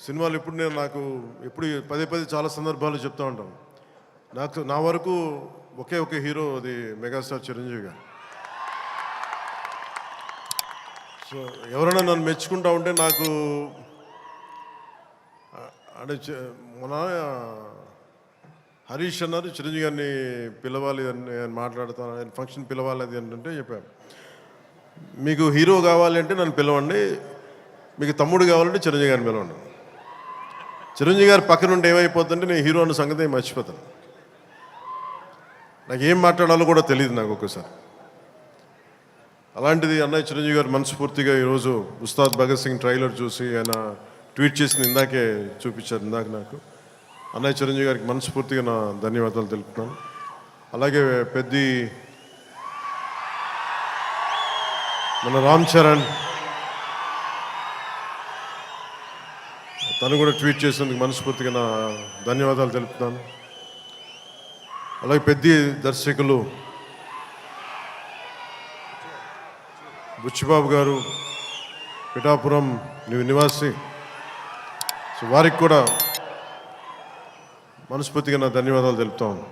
సినిమాలు ఇప్పుడు నాకు ఎప్పుడు పదే పదే చాలా సందర్భాలు చెప్తూ ఉంటాను. నా వరకు ఒకే హీరో, అది మెగాస్టార్ చిరంజీవి గారు. సో ఎవరైనా నన్ను మెచ్చుకుంటా ఉంటే నాకు అంటే మన హరీష్ అన్నారు చిరంజీవి గారిని పిలవాలి అని నేను మాట్లాడతాను, ఆయన ఫంక్షన్ పిలవాలి అది అంటే చెప్పాను, మీకు హీరో కావాలి అంటే నన్ను పిలవండి, మీకు తమ్ముడు కావాలంటే చిరంజీవి గారిని పిలవండి. చిరంజీవి గారి పక్కన ఉంటే ఏమైపోతుందంటే నేను హీరో అన్న సంగతి మర్చిపోతాను. నాకు ఏం మాట్లాడాలో కూడా తెలియదు నాకు ఒక్కసారి. అలాంటిది అన్నయ్య చిరంజీవి గారు మనస్ఫూర్తిగా ఈరోజు ఉస్తాద్ భగత్ సింగ్ ట్రైలర్ చూసి ఆయన ట్వీట్ చేసిన ఇందాకే చూపించారు ఇందాక నాకు. అన్నయ్య చిరంజీవి గారికి మనస్ఫూర్తిగా నా ధన్యవాదాలు తెలుపుతున్నాను. అలాగే మన రామ్ చరణ్ తను కూడా ట్వీట్ చేసినందుకు మనస్ఫూర్తిగా నా ధన్యవాదాలు తెలుపుతున్నాను. అలాగే దర్శకులు బుచ్చిబాబు గారు, పిఠాపురం నివాసి, సో వారికి కూడా మనస్ఫూర్తిగా నా ధన్యవాదాలు తెలుపుతాను.